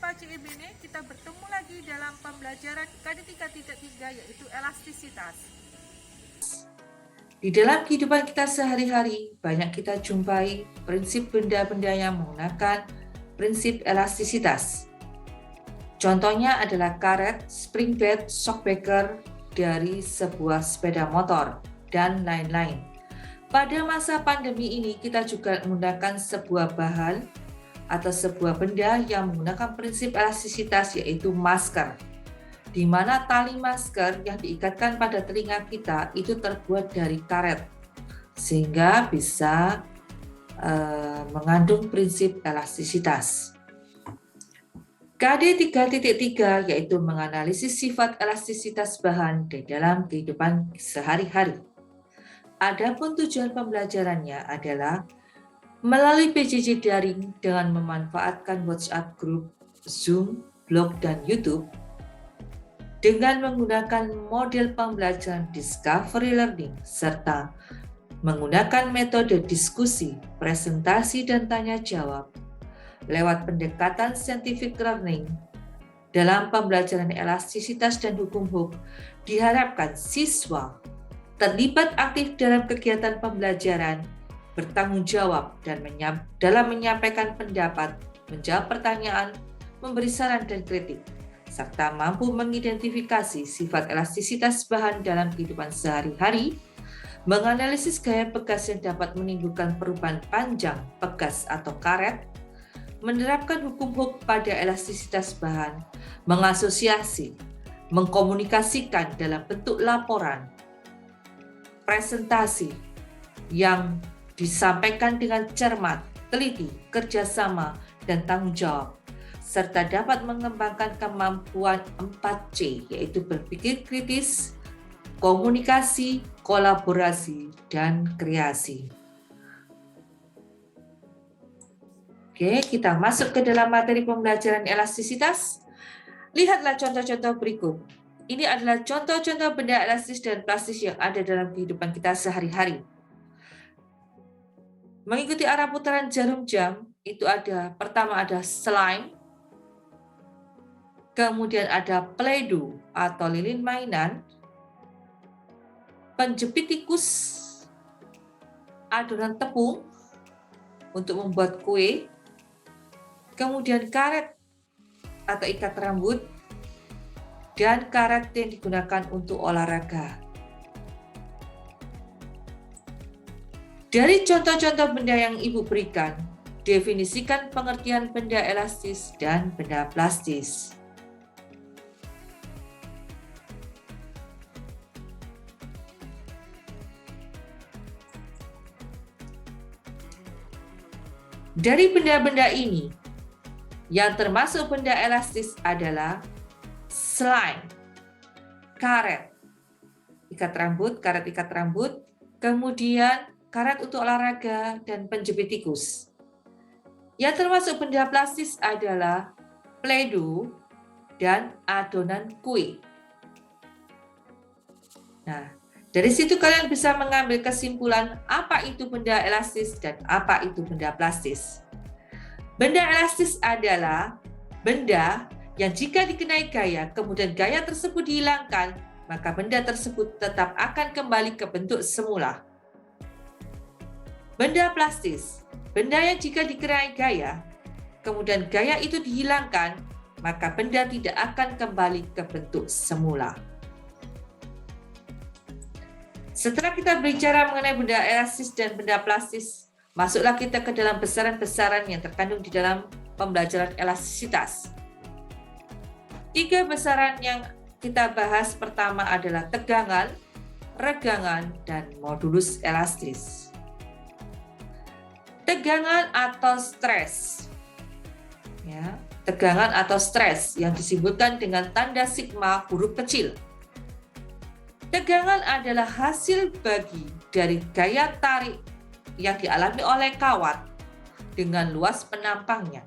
Jumpa CEBN, kita bertemu lagi dalam pembelajaran KD 3.3 yaitu elastisitas. Di dalam kehidupan kita sehari-hari, banyak kita jumpai prinsip benda-benda yang menggunakan prinsip elastisitas. Contohnya adalah karet, spring bed, shock breaker dari sebuah sepeda motor, dan lain-lain. Pada masa pandemi ini, kita juga menggunakan sebuah bahan atau sebuah benda yang menggunakan prinsip elastisitas, yaitu masker, di mana tali masker yang diikatkan pada telinga kita itu terbuat dari karet, sehingga bisa mengandung prinsip elastisitas. KD 3.3 yaitu menganalisis sifat elastisitas bahan di dalam kehidupan sehari-hari. Adapun tujuan pembelajarannya adalah melalui PJJ daring dengan memanfaatkan WhatsApp group, Zoom, blog, dan YouTube, dengan menggunakan model pembelajaran Discovery Learning, serta menggunakan metode diskusi, presentasi, dan tanya jawab lewat pendekatan scientific learning dalam pembelajaran elastisitas dan hukum Hooke, diharapkan siswa terlibat aktif dalam kegiatan pembelajaran, bertanggung jawab dalam menyampaikan pendapat, menjawab pertanyaan, memberi saran dan kritik, serta mampu mengidentifikasi sifat elastisitas bahan dalam kehidupan sehari-hari, menganalisis gaya pegas yang dapat menimbulkan perubahan panjang pegas atau karet, menerapkan hukum Hooke pada elastisitas bahan, mengasosiasi, mengkomunikasikan dalam bentuk laporan, presentasi yang disampaikan dengan cermat, teliti, kerjasama, dan tanggung jawab, serta dapat mengembangkan kemampuan 4C, yaitu berpikir kritis, komunikasi, kolaborasi, dan kreasi. Oke, kita masuk ke dalam materi pembelajaran elastisitas. Lihatlah contoh-contoh berikut. Ini adalah contoh-contoh benda elastis dan plastis yang ada dalam kehidupan kita sehari-hari. Mengikuti arah putaran jarum jam, itu pertama ada slime, kemudian ada play-doh atau lilin mainan, penjepit tikus, adonan tepung untuk membuat kue, kemudian karet atau ikat rambut, dan karet yang digunakan untuk olahraga. Dari contoh-contoh benda yang Ibu berikan, definisikan pengertian benda elastis dan benda plastis. Dari benda-benda ini, yang termasuk benda elastis adalah slime, karet, karet ikat rambut, kemudian karet untuk olahraga, dan penjepit tikus. Yang termasuk benda plastis adalah play-doh dan adonan kue. Nah, dari situ kalian bisa mengambil kesimpulan apa itu benda elastis dan apa itu benda plastis. Benda elastis adalah benda yang jika dikenai gaya, kemudian gaya tersebut dihilangkan, maka benda tersebut tetap akan kembali ke bentuk semula. Benda plastis, benda yang jika dikenai gaya, kemudian gaya itu dihilangkan, maka benda tidak akan kembali ke bentuk semula. Setelah kita berbicara mengenai benda elastis dan benda plastis, masuklah kita ke dalam besaran-besaran yang terkandung di dalam pembelajaran elastisitas. 3 besaran yang kita bahas pertama adalah tegangan, regangan, dan modulus elastis. Tegangan atau stres. Ya, tegangan atau stres yang disebutkan dengan tanda sigma huruf kecil. Tegangan adalah hasil bagi dari gaya tarik yang dialami oleh kawat dengan luas penampangnya.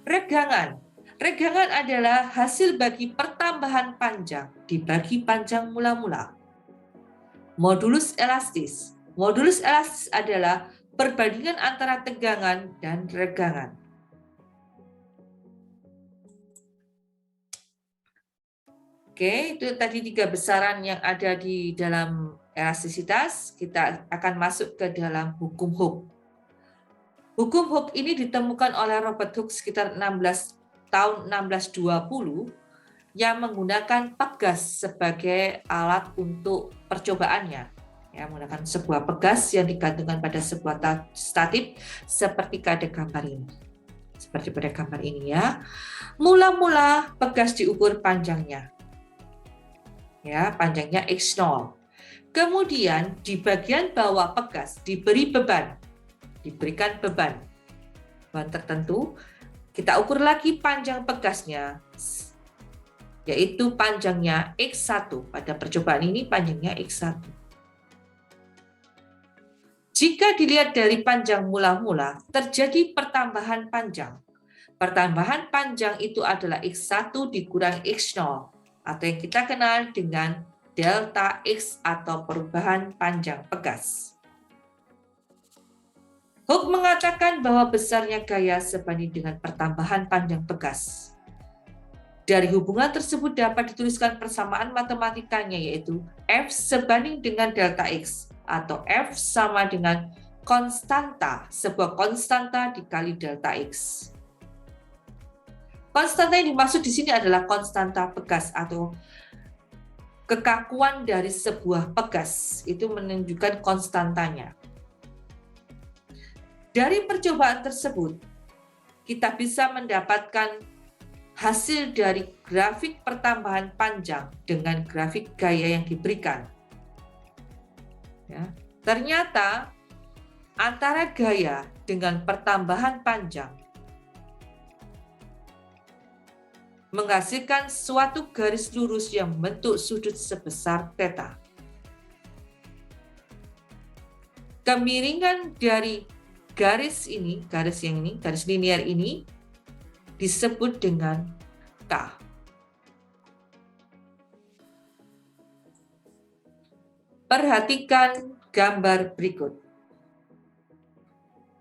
Regangan adalah hasil bagi pertambahan panjang dibagi panjang mula-mula. Modulus elastis adalah perbandingan antara tegangan dan regangan. Oke, itu tadi 3 besaran yang ada di dalam elastisitas. Kita akan masuk ke dalam hukum Hooke. Hukum Hooke ini ditemukan oleh Robert Hooke sekitar tahun 1620 yang menggunakan pegas sebagai alat untuk percobaannya. Ya, menggunakan sebuah pegas yang digantungkan pada sebuah statif seperti pada gambar ini. Seperti pada gambar ini ya. Mula-mula pegas diukur panjangnya. Ya, panjangnya X0. Kemudian di bagian bawah pegas diberikan beban tertentu. Kita ukur lagi panjang pegasnya, yaitu panjangnya X1. Pada percobaan ini panjangnya X1. Jika dilihat dari panjang mula-mula, terjadi pertambahan panjang. Pertambahan panjang itu adalah X1 dikurang X0, atau yang kita kenal dengan delta X atau perubahan panjang pegas. Hooke mengatakan bahwa besarnya gaya sebanding dengan pertambahan panjang pegas. Dari hubungan tersebut dapat dituliskan persamaan matematikanya, yaitu F sebanding dengan delta X, atau F sama dengan konstanta, sebuah konstanta dikali delta X. Konstanta yang dimaksud di sini adalah konstanta pegas atau kekakuan dari sebuah pegas. Itu menunjukkan konstantanya. Dari percobaan tersebut, kita bisa mendapatkan hasil dari grafik pertambahan panjang dengan grafik gaya yang diberikan. Ya, ternyata antara gaya dengan pertambahan panjang menghasilkan suatu garis lurus yang membentuk sudut sebesar theta. Kemiringan dari garis linear ini disebut dengan K. Perhatikan gambar berikut.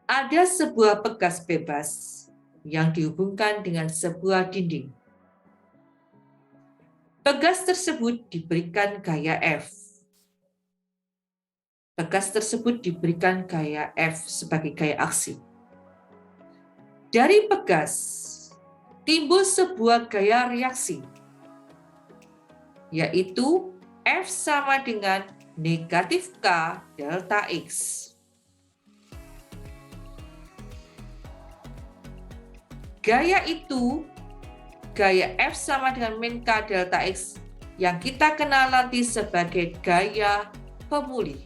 Ada sebuah pegas bebas yang dihubungkan dengan sebuah dinding. Pegas tersebut diberikan gaya F. Pegas tersebut diberikan gaya F sebagai gaya aksi. Dari pegas timbul sebuah gaya reaksi, yaitu F sama dengan negatif K delta X. Gaya itu, gaya F sama dengan min K delta X, yang kita kenal nanti sebagai gaya pemulih.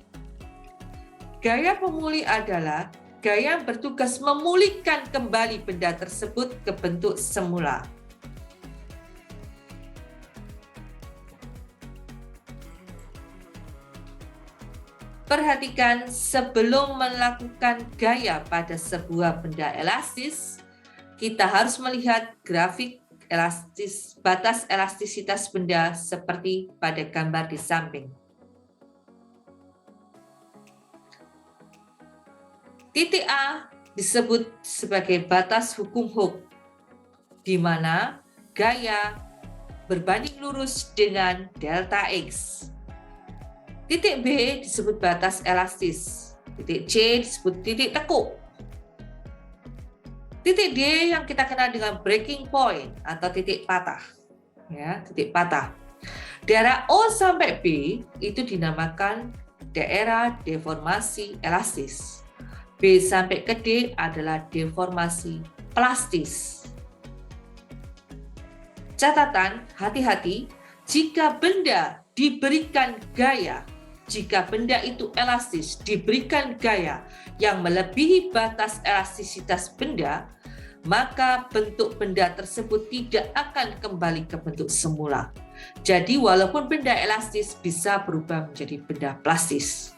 Gaya pemulih adalah gaya yang bertugas memulihkan kembali benda tersebut ke bentuk semula. Perhatikan, sebelum melakukan gaya pada sebuah benda elastis, kita harus melihat grafik batas elastisitas benda seperti pada gambar di samping. Titik A disebut sebagai batas hukum Hooke, di mana gaya berbanding lurus dengan delta X. Titik B disebut batas elastis. Titik C disebut titik tekuk. Titik D yang kita kenal dengan breaking point atau titik patah. Ya, titik patah. Daerah O sampai B itu dinamakan daerah deformasi elastis. B sampai ke D adalah deformasi plastis. Catatan, hati-hati jika benda diberikan gaya, jika benda itu elastis, diberikan gaya yang melebihi batas elastisitas benda, maka bentuk benda tersebut tidak akan kembali ke bentuk semula. Jadi walaupun benda elastis bisa berubah menjadi benda plastis.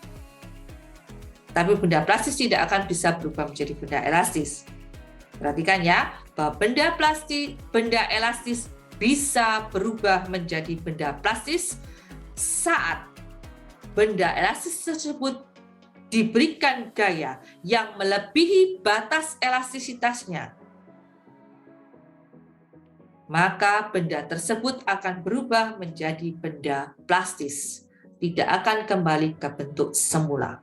Tapi benda plastis tidak akan bisa berubah menjadi benda elastis. Perhatikan ya, bahwa benda elastis bisa berubah menjadi benda plastis saat benda elastis tersebut diberikan gaya yang melebihi batas elastisitasnya. maka benda tersebut akan berubah menjadi benda plastis, tidak akan kembali ke bentuk semula.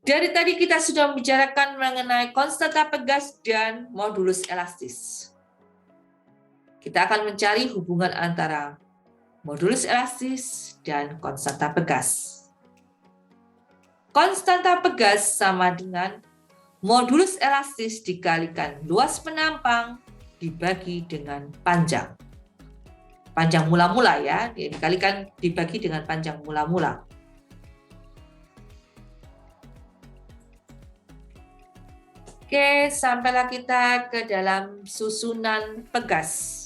Dari tadi kita sudah membicarakan mengenai konstanta pegas dan modulus elastis. Kita akan mencari hubungan antara modulus elastis dan konstanta pegas. Konstanta pegas sama dengan modulus elastis dikalikan luas penampang dibagi dengan panjang. Panjang mula-mula ya, dibagi dengan panjang mula-mula. Oke, sampailah kita ke dalam susunan pegas.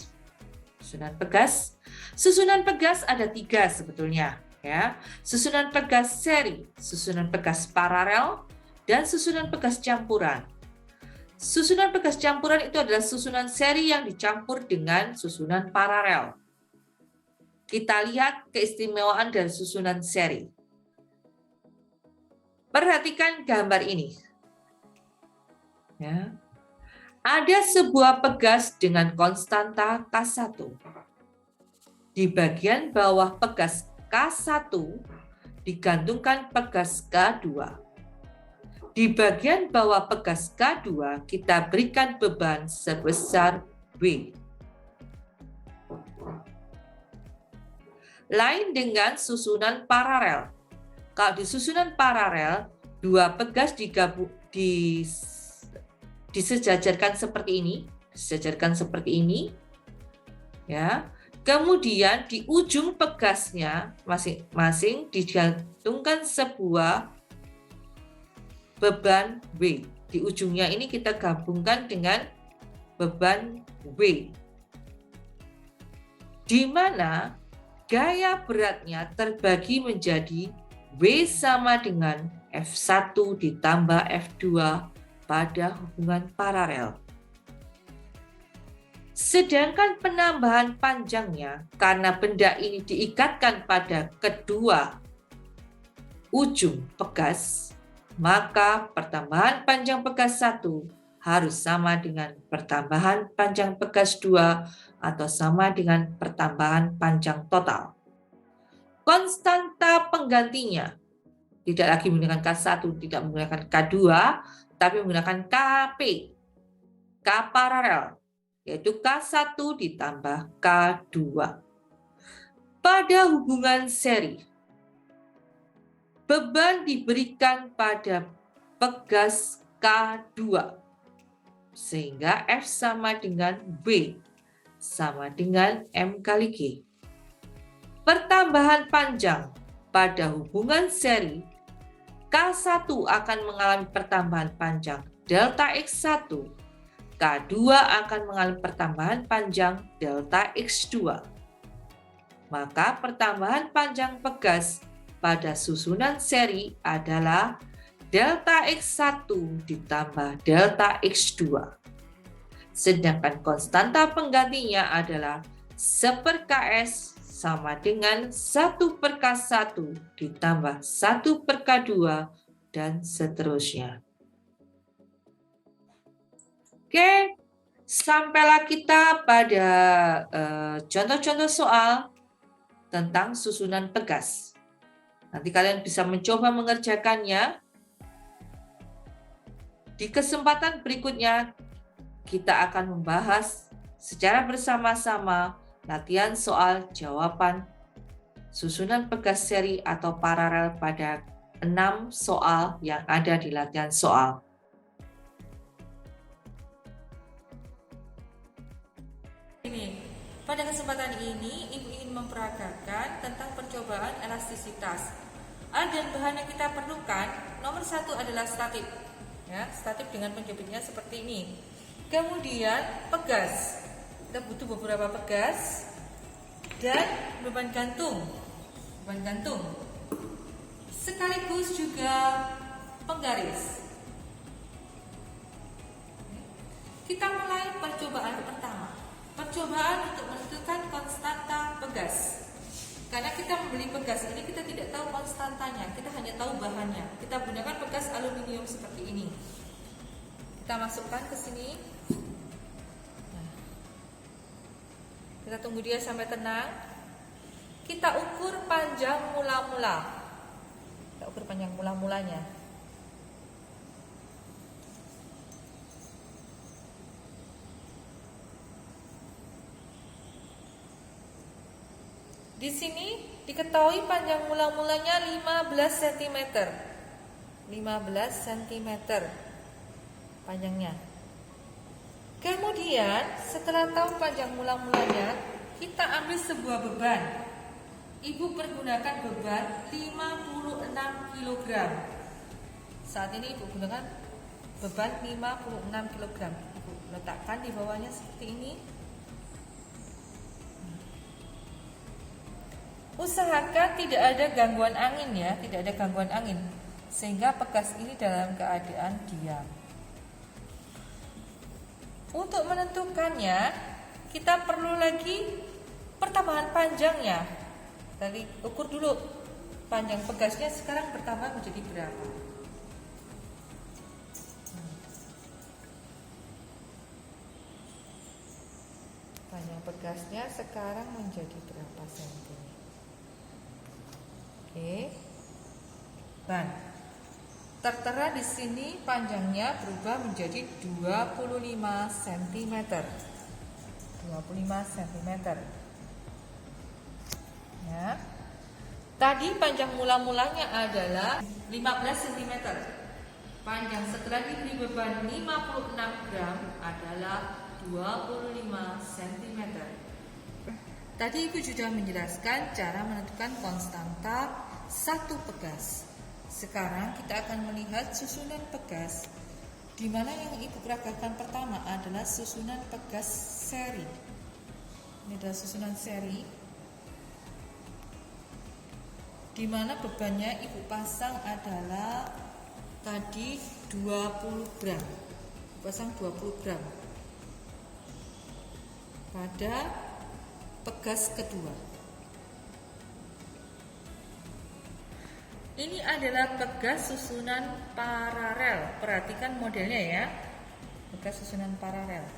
Susunan pegas ada 3 sebetulnya, ya. Susunan pegas seri, susunan pegas paralel, dan susunan pegas campuran. Susunan pegas campuran itu adalah susunan seri yang dicampur dengan susunan paralel. Kita lihat keistimewaan dari susunan seri. Perhatikan gambar ini. Ya. Ada sebuah pegas dengan konstanta K1. Di bagian bawah pegas K1 digantungkan pegas K2. Di bagian bawah pegas K2 kita berikan beban sebesar W. Lain dengan susunan paralel. Kalau di susunan paralel, 2 pegas disejajarkan seperti ini, ya. Kemudian di ujung pegasnya masing-masing digantungkan sebuah beban W. Di ujungnya ini kita gabungkan dengan beban W, di mana gaya beratnya terbagi menjadi W sama dengan F1 ditambah F2 pada hubungan paralel. Sedangkan penambahan panjangnya, karena benda ini diikatkan pada kedua ujung pegas, maka pertambahan panjang pegas 1 harus sama dengan pertambahan panjang pegas 2 atau sama dengan pertambahan panjang total. Konstanta penggantinya tidak lagi menggunakan K1, tidak menggunakan K2, tapi menggunakan KP, K paralel, yaitu K1 ditambah K2. Pada hubungan seri, beban diberikan pada pegas K2, sehingga F sama dengan W, sama dengan M kali G. Pertambahan panjang pada hubungan seri, K1 akan mengalami pertambahan panjang delta X1, K2 akan mengalami pertambahan panjang delta X2. Maka pertambahan panjang pegas pada susunan seri adalah delta X1 ditambah delta X2. Sedangkan konstanta penggantinya adalah 1/Ks sama dengan 1/K1 ditambah 1/K2 dan seterusnya. Oke, sampailah kita pada contoh-contoh soal tentang susunan pegas. Nanti kalian bisa mencoba mengerjakannya. Di kesempatan berikutnya, kita akan membahas secara bersama-sama latihan soal jawaban susunan pegas seri atau paralel pada 6 soal yang ada di latihan soal. Pada kesempatan ini, Ibu ingin memperagakan tentang percobaan elastisitas. Alat dan bahan yang kita perlukan, nomor 1 adalah statif. Ya, statif dengan penjepitnya seperti ini. Kemudian pegas. Kita butuh beberapa pegas dan beban gantung. Sekaligus juga penggaris. Kita mulai percobaan pertama. Percobaan untuk menentukan konstanta pegas. Karena kita membeli pegas ini kita tidak tahu konstantanya, kita hanya tahu bahannya. Kita gunakan pegas aluminium seperti ini. Kita masukkan ke sini. Kita tunggu dia sampai tenang. Kita ukur panjang mula-mula. Kita ukur panjang mula-mulanya. Di sini diketahui panjang mula-mulanya 15 cm. 15 cm panjangnya. Kemudian setelah tahu panjang mula-mulanya, kita ambil sebuah beban. Ibu pergunakan beban 56 kg. Saat ini ibu gunakan beban 56 kg. Ibu letakkan di bawahnya seperti ini. Usahakan tidak ada gangguan angin ya, tidak ada gangguan angin, sehingga pegas ini dalam keadaan diam. Untuk menentukannya, kita perlu lagi pertambahan panjangnya. Tadi ukur dulu panjang pegasnya sekarang bertambah menjadi berapa. Panjang pegasnya sekarang menjadi berapa senti? Oke. Ban. Tertera di sini panjangnya berubah menjadi 25 cm. 25 cm. Ya. Tadi panjang mula-mulanya adalah 15 cm. Panjang setelah diberi beban 56 gram adalah 25 cm. Tadi Ibu sudah menjelaskan cara menentukan konstanta satu pegas. Sekarang kita akan melihat susunan pegas, di mana yang Ibu peragakan pertama adalah susunan pegas seri. Ini adalah susunan seri, di mana bebannya Ibu pasang adalah tadi 20 gram. Pasang 20 gram pada pegas kedua. Ini adalah pegas susunan paralel. Perhatikan modelnya ya. Pegas susunan paralel.